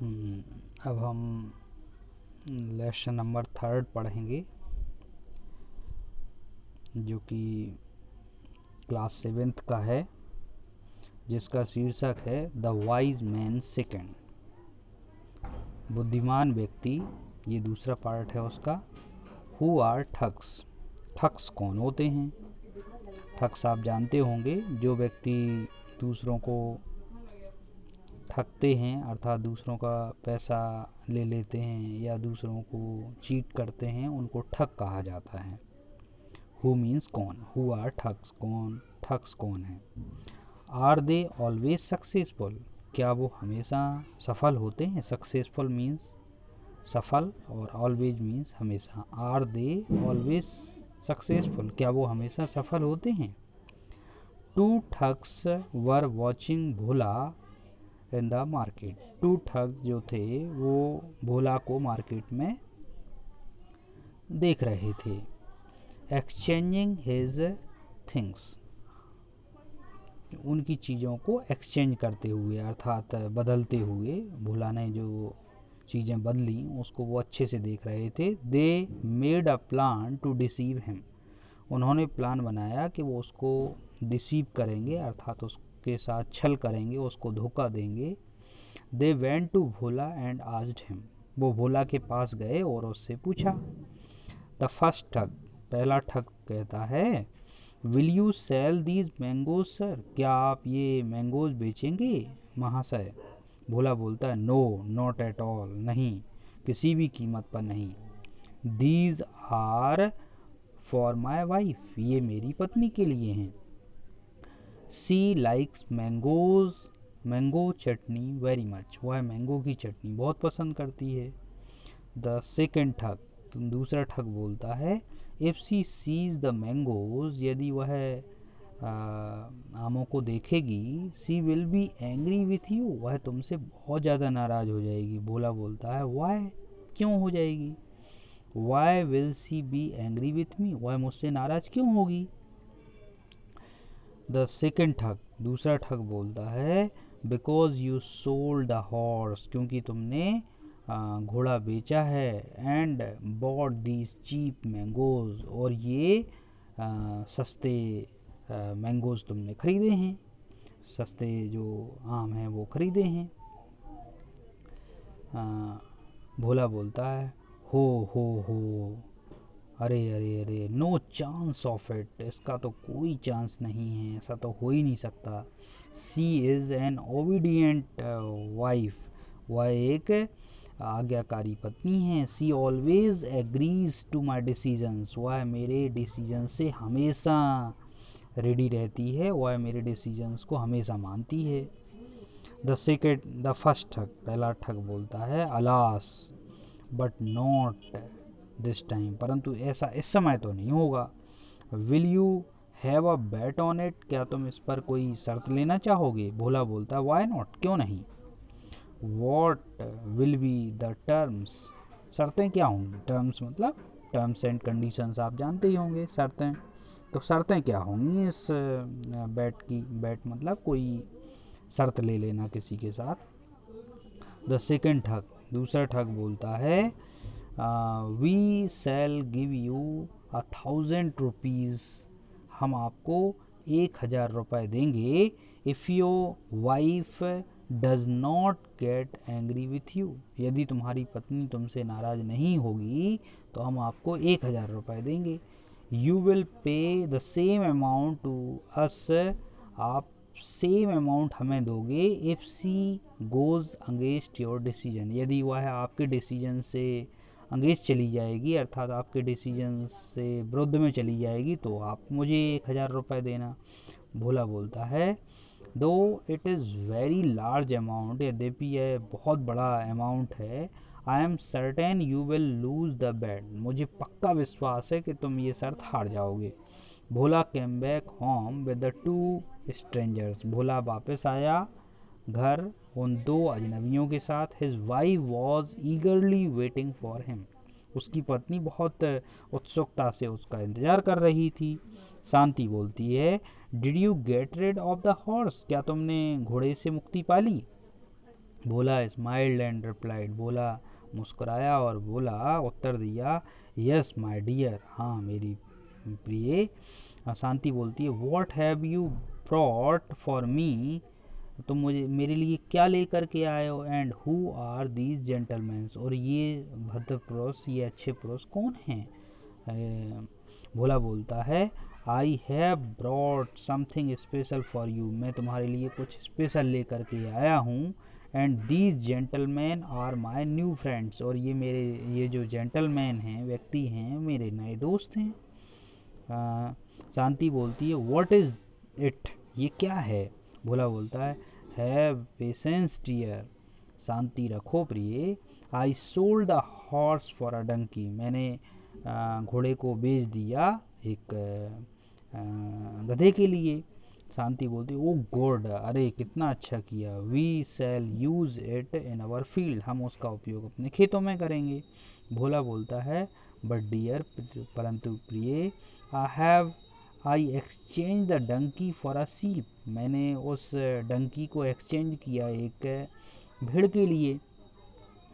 अब हम lesson number 3 पढ़ेंगे, जो कि क्लास 7th का है, जिसका शीर्षक है द वाइज मैन सेकेंड। बुद्धिमान व्यक्ति, ये दूसरा पार्ट है उसका। हु आर ठग्स, ठग्स कौन होते हैं? ठग्स आप जानते होंगे, जो व्यक्ति दूसरों को ठगते हैं, अर्थात दूसरों का पैसा ले लेते हैं या दूसरों को चीट करते हैं, उनको ठग कहा जाता है। हु मीन्स कौन, हु आर ठग्स, कौन ठग्स कौन है। आर दे ऑलवेज सक्सेसफुल, क्या वो हमेशा सफल होते हैं? सक्सेसफुल मीन्स सफल और ऑलवेज मीन्स हमेशा। आर दे ऑलवेज सक्सेसफुल, क्या वो हमेशा सफल होते हैं? Two thugs were watching Bhola in the market, two thugs जो थे वो भोला को मार्केट में देख रहे थे। एक्सचेंजिंग हिज थिंग्स, उनकी चीज़ों को एक्सचेंज करते हुए, अर्थात बदलते हुए, भोला ने जो चीज़ें बदली उसको वो अच्छे से देख रहे थे। They made a plan to deceive him, उन्होंने प्लान बनाया कि वो उसको डिसीव करेंगे, अर्थात उसके साथ छल करेंगे, उसको धोखा देंगे। They went to Bhola and asked him, वो भोला के पास गए और उससे पूछा। द फर्स्ट ठग, पहला ठग कहता है, will you sell these mangoes sir, क्या आप ये मैंगोज बेचेंगे महाशय? भोला बोलता है, नो नॉट एट ऑल, नहीं, किसी भी कीमत पर नहीं। These are for my wife, ये मेरी पत्नी के लिए हैं। She likes mangoes, mango chutney very much, वह मैंगो की चटनी बहुत पसंद करती है। द सेकेंड ठग, दूसरा ठग बोलता है, if she sees the mangoes, यदि वह आमों को देखेगी, she will be angry with you, वह तुमसे बहुत ज़्यादा नाराज़ हो जाएगी। भोला बोलता है, वाई, क्यों हो जाएगी? Why will she be angry with me, वह मुझसे नाराज़ क्यों होगी? द सेकेंड ठग, दूसरा ठग बोलता है, because you sold the horse, क्योंकि तुमने घोड़ा बेचा है, and bought these cheap mangoes, और ये सस्ते मैंगोज तुमने खरीदे हैं, सस्ते जो आम हैं वो खरीदे हैं। भोला बोलता है, हो, अरे अरे अरे, नो चांस ऑफ इट, इसका तो कोई चांस नहीं है, ऐसा तो हो ही नहीं सकता। She is an obedient wife, वह एक आज्ञाकारी पत्नी है। She always agrees to my decisions, वह मेरे डिसीजन से हमेशा रेडी रहती है, वह मेरे डिसीजंस को हमेशा मानती है। द फर्स्ट ठग, पहला ठग बोलता है, alas but not this time, परंतु ऐसा इस समय तो नहीं होगा। Will you have a bat on it, क्या तुम इस पर कोई शर्त लेना चाहोगे? भोला बोलता है, वाई नॉट, क्यों नहीं। What will be the terms, शर्तें क्या होंगी? टर्म्स मतलब टर्म्स एंड कंडीशंस, आप जानते ही होंगे शर्तें, तो शर्तें क्या होंगी इस बैट की? बैट मतलब कोई शर्त ले लेना किसी के साथ। द सेकेंड ठग, दूसरा ठग बोलता है, we shall give you 1,000 rupees, हम आपको 1,000 रुपये देंगे, if your wife does not get angry with you, यदि तुम्हारी पत्नी तुमसे नाराज़ नहीं होगी तो हम आपको 1,000 रुपये देंगे। You will pay the same amount to us, आप सेम अमाउंट हमें दोगे, if she goes against your decision, यदि वह आपके डिसीजन से अंगेज चली जाएगी, अर्थात आपके डिसीजन से विरुद्ध में चली जाएगी, तो आप मुझे 1,000 रुपये देना। भोला बोलता है, though it is very large amount, यद्यपि यह बहुत बड़ा अमाउंट है, I am certain you will lose the bet, मुझे पक्का विश्वास है कि तुम ये शर्त हार जाओगे। Bhola came back home with the 2 strangers, Bhola वापस आया घर उन 2 अजनबियों के साथ। His wife was eagerly waiting for him, उसकी पत्नी बहुत उत्सुकता से उसका इंतज़ार कर रही थी। शांति बोलती है, did you get rid of the horse, क्या तुमने घोड़े से मुक्ति पाली? Bhola smiled and replied, Bhola मुस्कुराया और बोला, उत्तर दिया, यस माय डियर, हाँ मेरी प्रिय। शांति बोलती है, what have you brought for me, तुम मुझे मेरे लिए क्या लेकर के आए हो, and who are these gentleman, और ये भद्र पुरुष, ये अच्छे पुरुष कौन हैं। भोला बोलता है, I have brought something special for you, मैं तुम्हारे लिए कुछ स्पेशल लेकर के आया हूँ, and these gentleman are my new friends, और ये जो जेंटलमैन हैं, व्यक्ति हैं, मेरे नए दोस्त हैं। शांति बोलती है, व्हाट इज़ इट, ये क्या है। भोला बोलता है, हैव पेशेंस डियर, शांति रखो प्रिय। I sold the horse for a donkey, मैंने घोड़े को बेच दिया एक गधे के लिए। शांति बोलती, ओ गॉड, अरे कितना अच्छा किया, we shall use it in our field, हम उसका उपयोग अपने खेतों में करेंगे। भोला बोलता है, बट डियर, परंतु प्रिय, I exchange the donkey for a sheep, मैंने उस डंकी को एक्सचेंज किया एक भेड़ के लिए,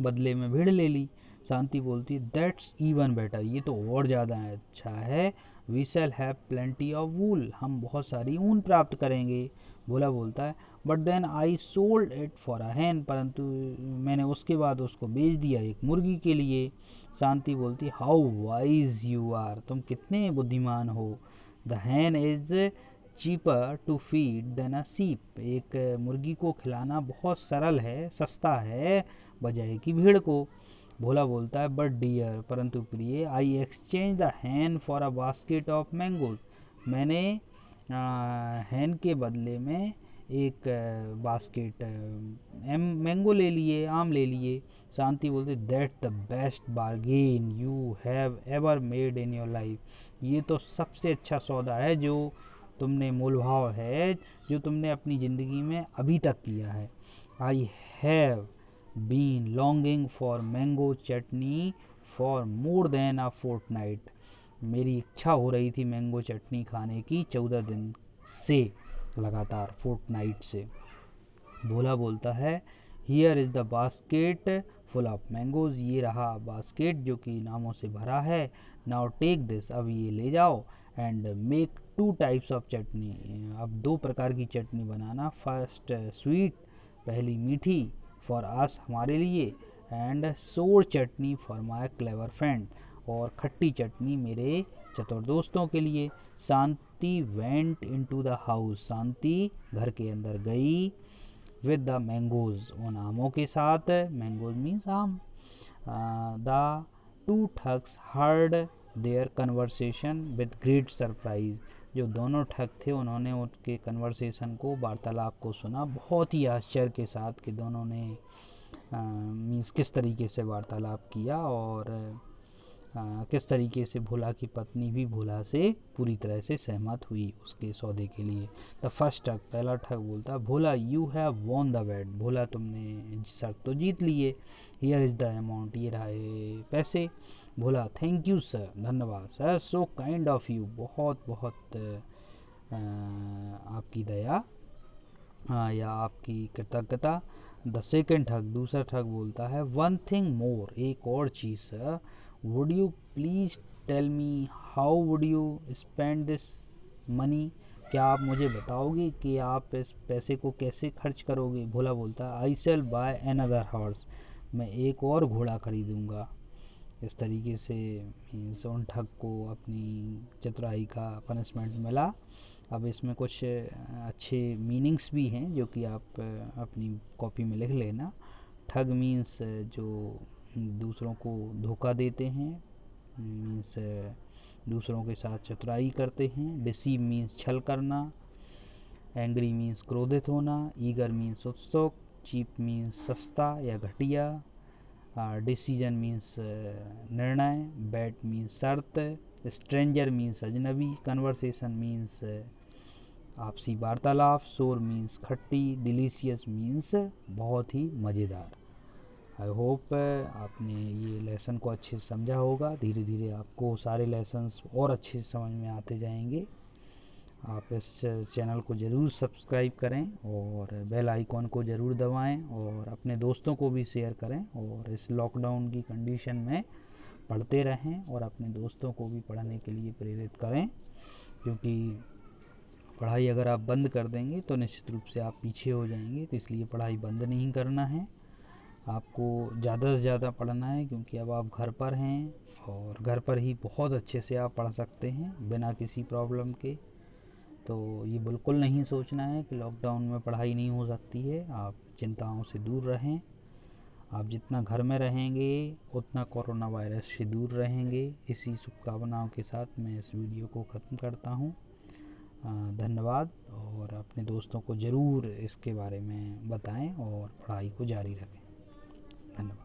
बदले में भेड़ ले ली। शांति बोलती, दैट्स इवन बेटर, ये तो और ज़्यादा अच्छा है। We shall have plenty of wool, हम बहुत सारी ऊन प्राप्त करेंगे। भोला बोलता है, but then I sold it for a hen, परंतु मैंने उसके बाद उसको बेच दिया एक मुर्गी के लिए। शांति बोलती, हाउ वाइज यू आर, तुम कितने बुद्धिमान हो। The hen is cheaper to feed than a sheep, एक मुर्गी को खिलाना बहुत सरल है, सस्ता है, बजाय की भेड़ को। भोला बोलता है, बट डियर, परंतु प्रिय, I exchange the hen for a basket of mangoes, मैंने हैन के बदले में एक बास्केट मैंगो ले लिए, आम ले लिए। शांति बोलते, that the best bargain you have ever made in your life, ये तो सबसे अच्छा सौदा है जो तुमने, मोल भाव है जो तुमने अपनी ज़िंदगी में अभी तक किया है। I have been longing for mango chutney for more than a fortnight, मेरी इच्छा हो रही थी मैंगो चटनी खाने की 14 दिन से, लगातार, फोर्टनाइट से। भोला बोलता है, here is the basket full of mangoes, ये रहा बास्केट जो कि नामों से भरा है। नाउ टेक दिस, अब ये ले जाओ, एंड मेक 2 टाइप्स ऑफ चटनी, अब 2 प्रकार की चटनी बनाना। फर्स्ट स्वीट, पहली मीठी, फॉर अस, हमारे लिए, एंड सोर चटनी फॉर माई क्लेवर फ्रेंड, और खट्टी चटनी मेरे चतुर दोस्तों के लिए। शांति वेंट इनटू द हाउस, शांति घर के अंदर गई, विद द मैंगोज, उन आमों के साथ, मैंगोज मीन्स आम। The two thugs heard their conversation with great surprise, जो दोनों ठग थे उन्होंने उनके कन्वर्सेशन को, वार्तालाप को सुना बहुत ही आश्चर्य के साथ, कि दोनों ने मीन्स किस तरीके से वार्तालाप किया, और किस तरीके से भोला की पत्नी भी भोला से पूरी तरह से सहमत हुई उसके सौदे के लिए। द फर्स्ट ठग, पहला ठग बोलता, भोला यू हैव वॉन द बेट, भोला तुमने शर्त तो जीत लिए। हियर इज़ द अमाउंट, ये रहा पैसे। भोला, थैंक यू सर, धन्यवाद sir, so kind of you, बहुत बहुत आपकी दया, या आपकी कृतज्ञता। द सेकेंड ठग, दूसरा ठग बोलता है, वन थिंग मोर, एक और चीज़ sir, would you please tell me how would you spend this money, क्या आप मुझे बताओगे कि आप इस पैसे को कैसे खर्च करोगे। भोला बोलता है, I shall by another horse, मैं एक और घोड़ा खरीदूँगा। इस तरीके से मीन्स उन ठग को अपनी चतुराई का पनिशमेंट मिला। अब इसमें कुछ अच्छे मीनिंग्स भी हैं जो कि आप अपनी कॉपी में लिख लेना। ठग मीन्स जो दूसरों को धोखा देते हैं, मीन्स दूसरों के साथ चतुराई करते हैं। डिसीव मीन्स छल करना। एंग्री मीन्स क्रोधित होना। ईगर मीन्स उत्सुक। चीप मीन्स सस्ता या घटिया। डिसीजन मीन्स निर्णय। बैट मीन्स शर्त। स्ट्रेंजर मीन्स अजनबी। कन्वर्सेशन मीन्स आपसी वार्तालाप। सोर मीन्स खट्टी। डिलीशियस मीन्स बहुत ही मज़ेदार। आई होप आपने ये लेसन को अच्छे से समझा होगा। धीरे धीरे आपको सारे लेसन्स और अच्छे से समझ में आते जाएंगे। आप इस चैनल को ज़रूर सब्सक्राइब करें और बेल आइकॉन को ज़रूर दबाएं और अपने दोस्तों को भी शेयर करें और इस लॉकडाउन की कंडीशन में पढ़ते रहें और अपने दोस्तों को भी पढ़ने के लिए प्रेरित करें, क्योंकि पढ़ाई अगर आप बंद कर देंगे तो निश्चित रूप से आप पीछे हो जाएंगे। तो इसलिए पढ़ाई बंद नहीं करना है, आपको ज़्यादा से ज़्यादा पढ़ना है, क्योंकि अब आप घर पर हैं और घर पर ही बहुत अच्छे से आप पढ़ सकते हैं बिना किसी प्रॉब्लम के। तो ये बिल्कुल नहीं सोचना है कि लॉकडाउन में पढ़ाई नहीं हो सकती है। आप चिंताओं से दूर रहें, आप जितना घर में रहेंगे उतना कोरोना वायरस से दूर रहेंगे। इसी शुभकामनाओं के साथ मैं इस वीडियो को ख़त्म करता हूँ। धन्यवाद, और अपने दोस्तों को ज़रूर इसके बारे में बताएं और पढ़ाई को जारी रखें। धन्यवाद।